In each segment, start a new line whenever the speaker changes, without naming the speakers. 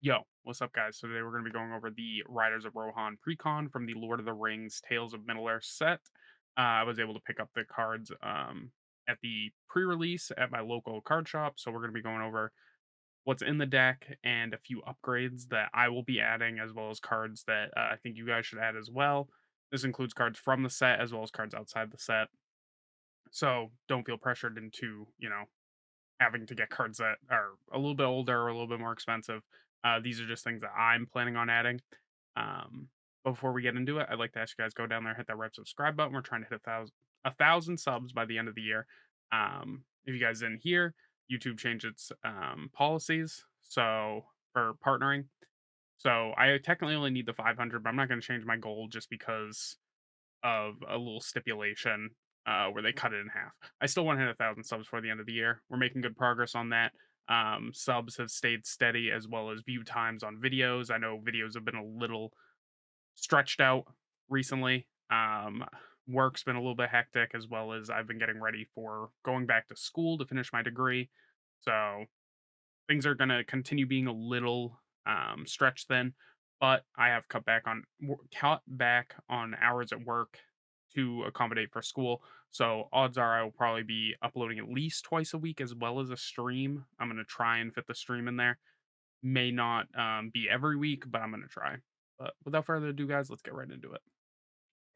Yo, what's up, guys? So today we're going to be going over the Riders of Rohan Precon from the Lord of the Rings Tales of Middle-earth set. I was able to pick up the cards at the pre-release at my local card shop, so we're going to be going over what's in the deck and a few upgrades that I will be adding, as well as cards that I think you guys should add as well. This includes cards from the set as well as cards outside the set. So don't feel pressured into, having to get cards that are a little bit older or a little bit more expensive. These are just things that I'm planning on adding. Um, Before we get into it, I'd like to ask you guys go down there, hit that red subscribe button. We're trying to hit a thousand subs by the end of the year. If you guys didn't hear, YouTube changed its policies so for partnering. So I technically only need the 500, but I'm not going to change my goal just because of a little stipulation where they cut it in half. I still want to hit 1,000 subs before the end of the year. We're making good progress on that. Subs have stayed steady as well as view times on videos. I know videos have been a little stretched out recently. Work's been a little bit hectic as well as I've been getting ready for going back to school to finish my degree. So things are going to continue being a little stretched thin, but I have cut back on hours at work to accommodate for school. So odds are I will probably be uploading at least twice a week as well as a stream. I'm going to try and fit the stream in there. May not be every week, but I'm going to try. But without further ado, guys, let's get right into it.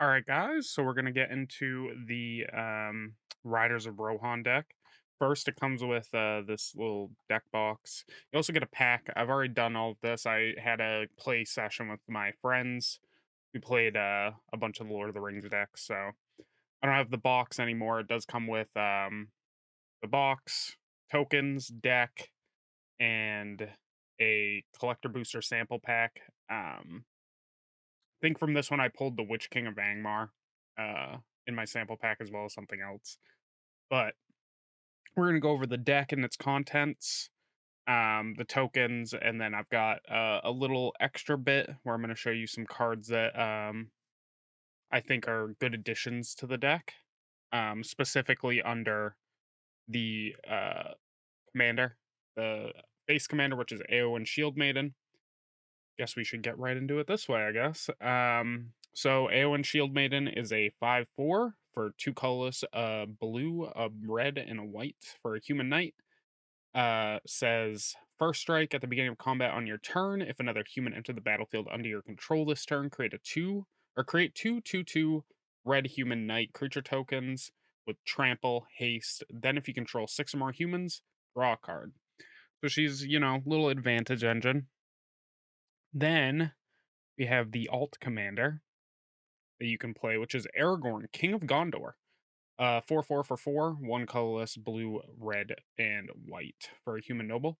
All right, guys. So we're gonna get into the Riders of Rohan deck. First, it comes with this little deck box. You also get a pack. I've already done all of this. I had a play session with my friends. We played a bunch of the Lord of the Rings decks. So I don't have the box anymore. It does come with the box, tokens, deck, and a collector booster sample pack. Think from this one I pulled the Witch King of Angmar in my sample pack as well as something else. But we're gonna go over the deck and its contents, the tokens, and then I've got a little extra bit where I'm gonna show you some cards that I think are good additions to the deck, specifically under the commander, the base commander, which is AO and Shield Maiden. Guess we should get right into it this way, I guess. So Aowen Shield Maiden is a 5/4 for two colorless, blue, a red, and a white for a human knight. Says first strike at the beginning of combat on your turn. If another human entered the battlefield under your control this turn, create two red human knight creature tokens with trample, haste. Then if you control six or more humans, draw a card. So she's, little advantage engine. Then we have the alt commander that you can play, which is Aragorn, King of Gondor. 4/4 for 4, one colorless, blue, red, and white for a human noble.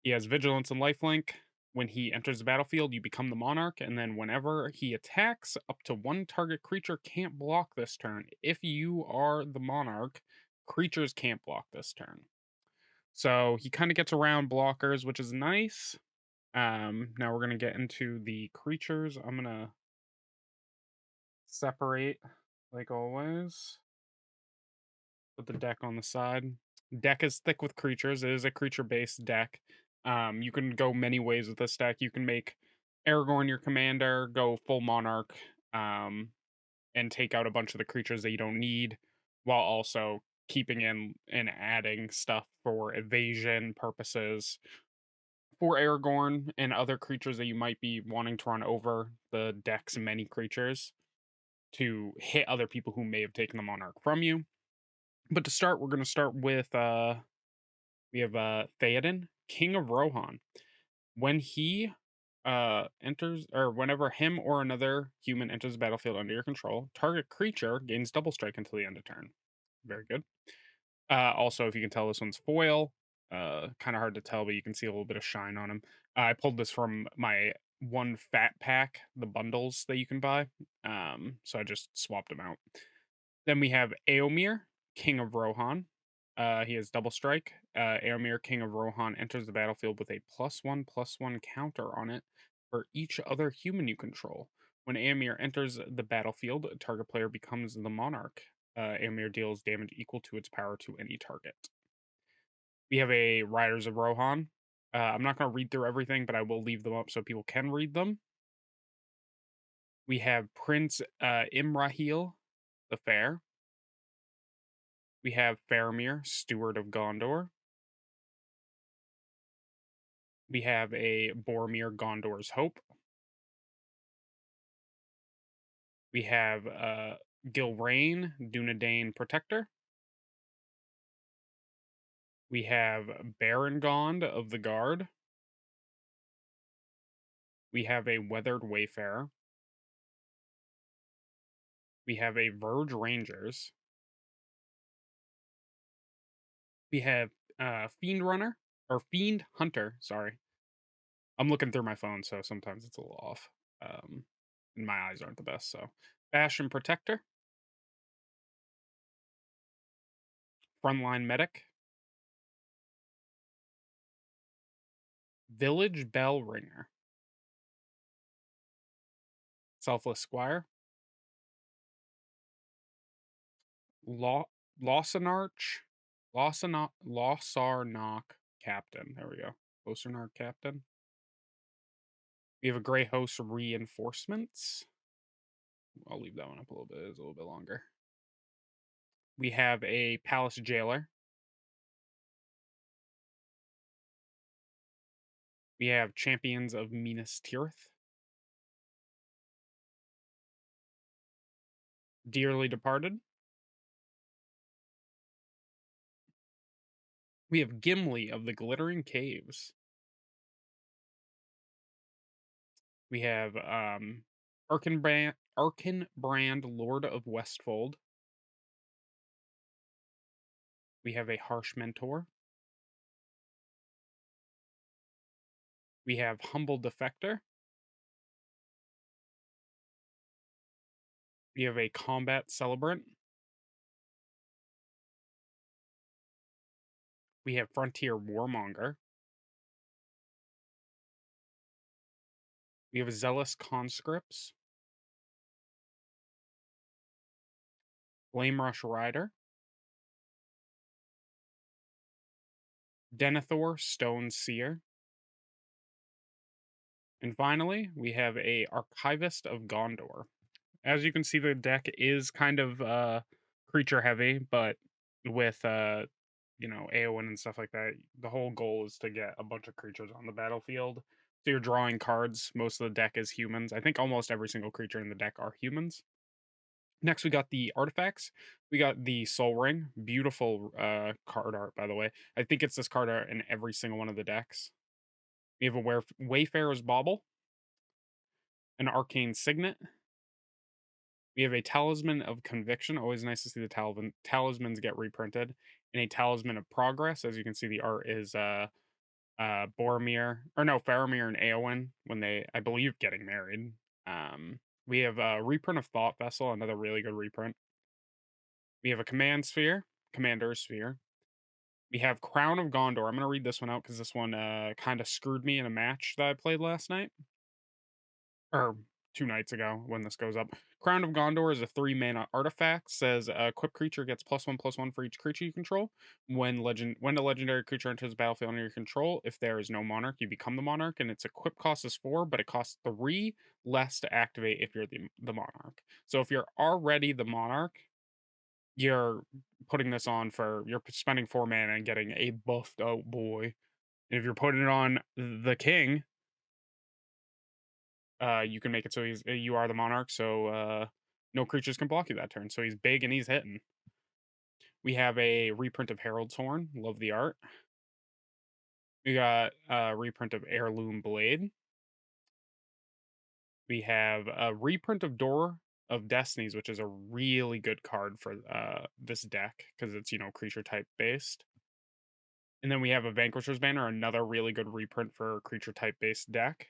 He has vigilance and lifelink. When he enters the battlefield, you become the monarch, and then whenever he attacks, up to one target creature can't block this turn. If you are the monarch, creatures can't block this turn. So he kind of gets around blockers, which is nice. Now we're gonna get into the creatures. I'm gonna separate like always. Put the deck on the side. Deck is thick with creatures. It is a creature-based deck. You can go many ways with this deck. You can make Aragorn your commander, go full monarch, and take out a bunch of the creatures that you don't need, while also keeping in and adding stuff for evasion purposes for Aragorn and other creatures that you might be wanting to run over the deck's many creatures to hit other people who may have taken the monarch from you. But to start, we're going to start with we have Theoden, King of Rohan. When he enters, or whenever him or another human enters the battlefield under your control, target creature gains double strike until the end of turn. Very good. Also, if you can tell, this one's foil. Kind of hard to tell, but you can see a little bit of shine on him. I pulled this from my one fat pack, the bundles that you can buy. So I just swapped them out. Then we have Eomer, King of Rohan. He has double strike. Eomer, King of Rohan, enters the battlefield with a +1/+1 counter on it for each other human you control. When Eomer enters the battlefield, a target player becomes the monarch. Eomer deals damage equal to its power to any target. We have a Riders of Rohan. I'm not going to read through everything, but I will leave them up so people can read them. We have Prince Imrahil the Fair. We have Faramir, Steward of Gondor. We have a Boromir, Gondor's Hope. We have Gilrain, Dunedain Protector. We have Barangond of the Guard. We have a Weathered Wayfarer. We have a Verge Rangers. We have Fiend Runner or Fiend Hunter. Sorry, I'm looking through my phone, so sometimes it's a little off. And my eyes aren't the best. So, Bastion Protector, Frontline Medic, Village Bell Ringer, Selfless Squire, Law Lawsonarch, Lossarnock Captain. There we go. Lossarnock Captain. We have a Grey Host Reinforcements. I'll leave that one up a little bit. It's a little bit longer. We have a Palace Jailer. We have Champions of Minas Tirith. Dearly Departed. We have Gimli of the Glittering Caves. We have Arkenbrand, Lord of Westfold. We have a Harsh Mentor. We have Humble Defector. We have a Combat Celebrant. We have Frontier Warmonger. We have Zealous Conscripts. Flame Rush Rider. Denethor Stone Seer. And finally, we have a Archivist of Gondor. As you can see, the deck is kind of creature heavy, but with Eowyn and stuff like that, the whole goal is to get a bunch of creatures on the battlefield. So you're drawing cards. Most of the deck is humans. I think almost every single creature in the deck are humans. Next, we got the artifacts. We got the Soul Ring. Beautiful card art, by the way. I think it's this card art in every single one of the decks. We have a Wayfarer's Bauble, an Arcane Signet. We have a Talisman of Conviction. Always nice to see the talismans get reprinted. And a Talisman of Progress. As you can see, the art is Faramir and Eowyn when they, I believe, getting married. We have a reprint of Thought Vessel, another really good reprint. We have a Commander's Sphere. We have Crown of Gondor. I'm going to read this one out because this one kind of screwed me in a match that I played last night. Or 2 nights ago when this goes up. Crown of Gondor is a 3-mana artifact. Says equipped creature gets +1/+1 for each creature you control. When a legendary creature enters the battlefield under your control, if there is no monarch, you become the monarch, and its equip cost is 4, but it costs 3 less to activate if you're the monarch. So if you're already the monarch, you're putting this on you're spending 4 mana and getting a buffed out boy. And if you're putting it on the king, you can make it so you are the monarch, so no creatures can block you that turn. So he's big and he's hitting. We have a reprint of Herald's Horn. Love the art. We got a reprint of Heirloom Blade. We have a reprint of Door of Destinies, which is a really good card for this deck because it's creature type based. And then we have a Vanquisher's Banner, another really good reprint for creature type based deck.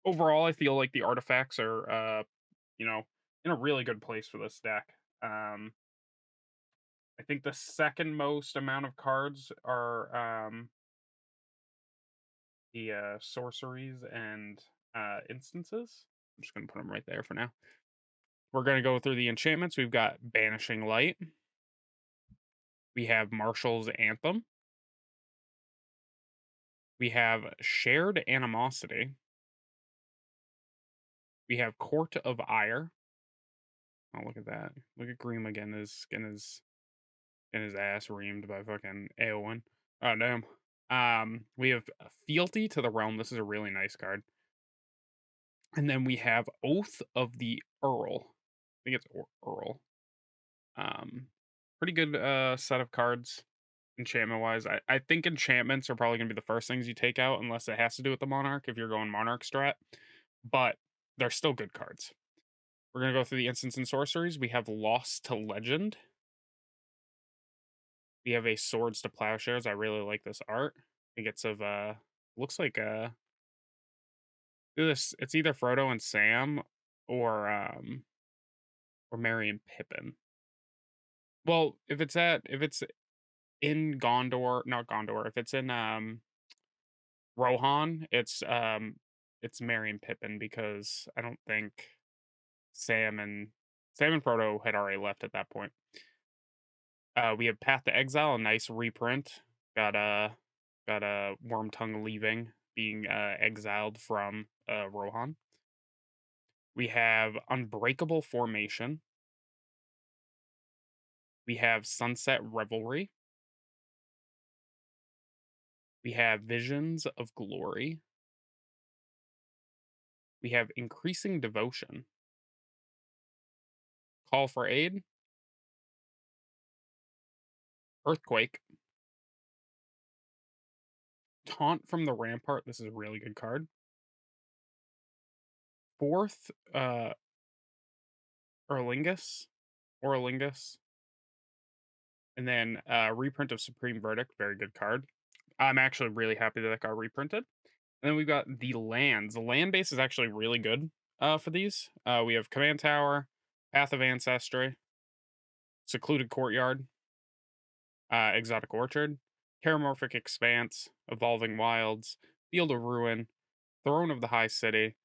Overall, I feel like the artifacts are in a really good place for this deck. I think the second most amount of cards are the sorceries and instances. I'm just going to put them right there for now. We're going to go through the enchantments. We've got Banishing Light. We have Marshal's Anthem. We have Shared Animosity. We have Court of Ire. Oh, look at that. Look at Green again. His ass reamed by fucking Eowyn. Oh, damn. We have Fealty to the Realm. This is a really nice card. And then we have Oath of the Earl. I think it's Earl. Um, Pretty good set of cards enchantment wise. I think enchantments are probably gonna be the first things you take out unless it has to do with the Monarch if you're going Monarch strat. But they're still good cards. We're gonna go through the instants and sorceries. We have Lost to Legend. We have a Swords to Plowshares. I really like this art. I think it's of looks like this it's either Frodo and Sam or Merry and Pippin. Well, if it's in Gondor, not Gondor, if it's in Rohan, it's Merry and Pippin because I don't think Sam and Frodo had already left at that point. We have Path to Exile, a nice reprint. Got a Wormtongue leaving, being exiled from Rohan. We have Unbreakable Formation. We have Sunset Revelry. We have Visions of Glory. We have Increasing Devotion. Call for Aid. Earthquake. Taunt from the Rampart. This is a really good card. Fourth, Erlingus. Orlingus. And then reprint of Supreme Verdict. Very good card. I'm actually really happy that got reprinted. And then we've got the lands. The land base is actually really good for these. We have Command Tower, Path of Ancestry, Secluded Courtyard, Exotic Orchard, Terramorphic Expanse, Evolving Wilds, Field of Ruin, Throne of the High City,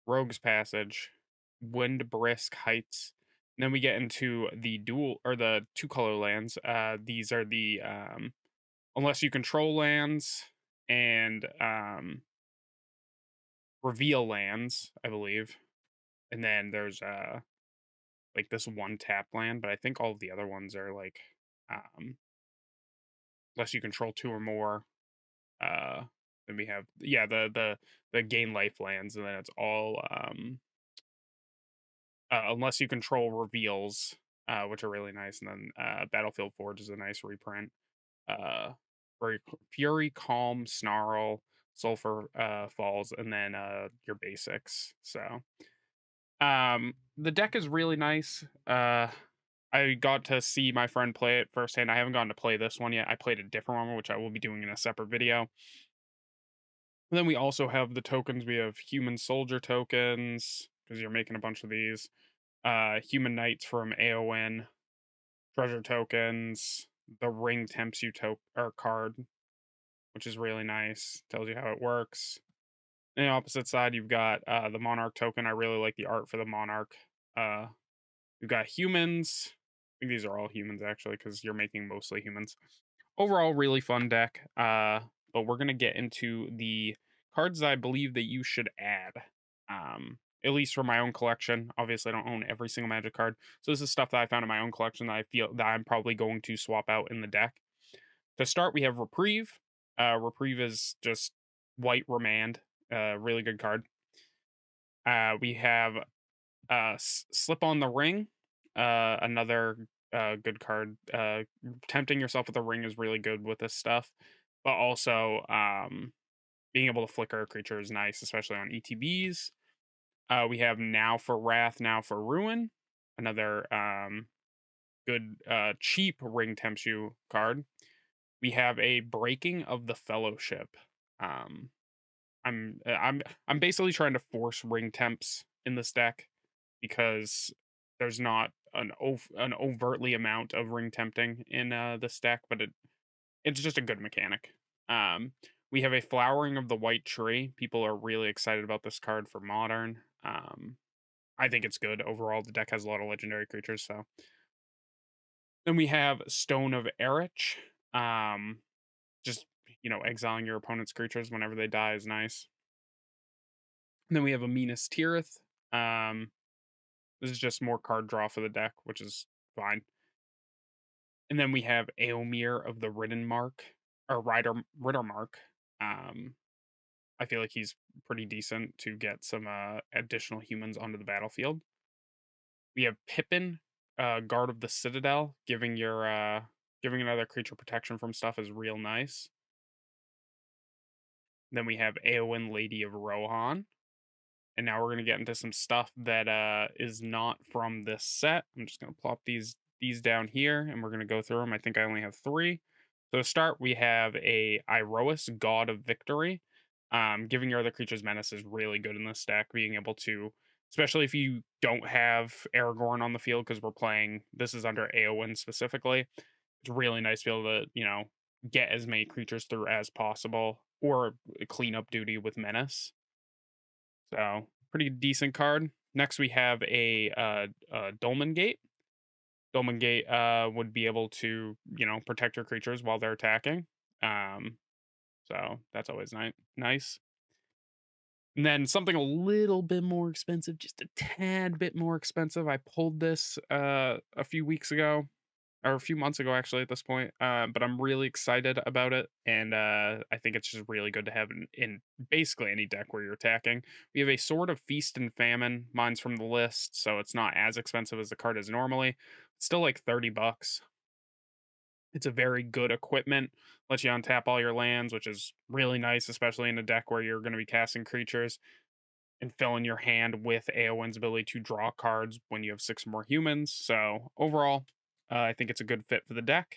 Rogue's Passage, Wind Brisk Heights. And then we get into the the two color lands. These are the unless you control lands and reveal lands, I believe. And then there's like this one tap land, but I think all of the other ones are like um unless you control two or more. Uh then we have the gain life lands, and then it's all unless you control reveals, which are really nice, and then Battlefield Forge is a nice reprint. Uh Fury, Calm, Snarl, Sulfur Falls, and then your basics. So the deck is really nice. I got to see my friend play it firsthand. I haven't gotten to play this one yet. I played a different one, which I will be doing in a separate video. And then we also have the tokens. We have human soldier tokens, because you're making a bunch of these. Human knights from AON, treasure tokens, the ring tempts you or card, which is really nice. Tells you how it works. On the opposite side, you've got the monarch token. I really like the art for the monarch. You've got humans. I think these are all humans actually, because you're making mostly humans. Overall, really fun deck. But we're gonna get into the cards that I believe that you should add. At least for my own collection. Obviously, I don't own every single Magic card, so this is stuff that I found in my own collection that I feel that I'm probably going to swap out in the deck. To start, we have Reprieve. Reprieve is just white remand. Really good card. We have Slip on the Ring, another good card. Tempting yourself with a ring is really good with this stuff, but also being able to flicker a creature is nice, especially on ETBs. We have Now for Wrath, Now for Ruin, another good cheap ring tempts you card. We have a Breaking of the Fellowship. Um, I'm basically trying to force ring temps in this deck because there's not an overtly amount of ring tempting in this deck, but it's just a good mechanic. We have a Flowering of the White Tree. People are really excited about this card for Modern. I think it's good overall. The deck has a lot of legendary creatures, so. Then we have Stone of Erich. Just exiling your opponent's creatures whenever they die is nice. And then we have a Minas Tirith. Um, this is just more card draw for the deck, which is fine. And then we have Aomir of the Ridden Mark or Ritter Mark. Um, I feel like he's pretty decent to get some additional humans onto the battlefield. We have Pippin, Guard of the Citadel, giving another creature protection from stuff is real nice. Then we have Eowyn, Lady of Rohan. And now we're gonna get into some stuff that is not from this set. I'm just gonna plop these down here, and we're gonna go through them. I think I only have three. So to start, we have a Iroas, God of Victory. Giving your other creatures menace is really good in this deck. Being able to, especially if you don't have Aragorn on the field, because we're playing. This is under Eowyn specifically. It's really nice to be able to get as many creatures through as possible, or clean up duty with menace. So pretty decent card. Next, we have a Dolmen Gate. Dolmen Gate would be able to protect your creatures while they're attacking. Um, so that's always nice. And then something a little bit more expensive, just a tad bit more expensive. I pulled this a few weeks ago, or a few months ago actually at this point, but I'm really excited about it, and I think it's just really good to have in basically any deck where you're attacking. We have a Sword of Feast and Famine. Mine's from the list, so it's not as expensive as the card is normally. It's still like 30 bucks. It's a very good equipment. Lets you untap all your lands, which is really nice, especially in a deck where you're going to be casting creatures, and filling your hand with Eowyn's ability to draw cards when you have six or more humans. So overall, I think it's a good fit for the deck.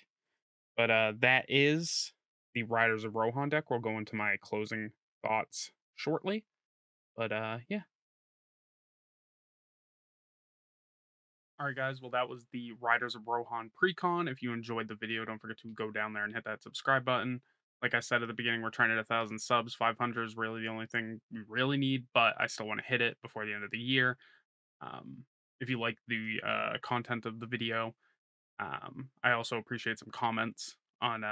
But that is the Riders of Rohan deck. We'll go into my closing thoughts shortly. But yeah. All right, guys. Well, that was the Riders of Rohan Precon. If you enjoyed the video, don't forget to go down there and hit that subscribe button. Like I said at the beginning, we're trying to hit 1,000 subs. 500 is really the only thing we really need, but I still want to hit it before the end of the year. Um, if you like the content of the video, I also appreciate some comments on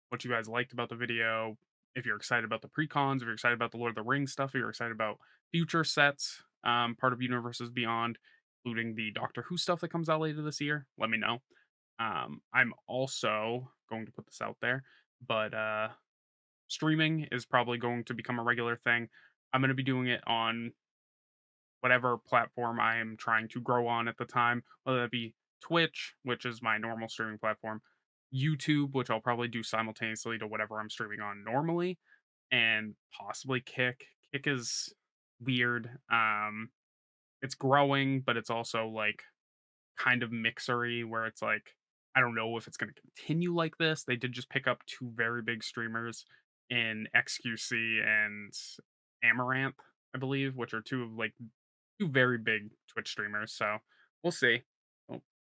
what you guys liked about the video. If you're excited about the precons, if you're excited about the Lord of the Rings stuff, if you're excited about future sets, part of Universes Beyond, including the Doctor Who stuff that comes out later this year, let me know. I'm also going to put this out there, but streaming is probably going to become a regular thing. I'm going to be doing it on whatever platform I am trying to grow on at the time, whether that be Twitch, which is my normal streaming platform, YouTube, which I'll probably do simultaneously to whatever I'm streaming on normally, and possibly Kick. Kick is weird. It's growing, but it's also like kind of mixery where it's like I don't know if it's going to continue like this. They did just pick up two very big streamers in XQC and Amaranth, I believe, which are two of like two very big Twitch streamers. So we'll see.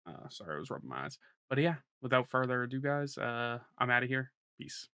Oh, sorry, I was rubbing my eyes. But yeah, without further ado, guys, I'm out of here. Peace.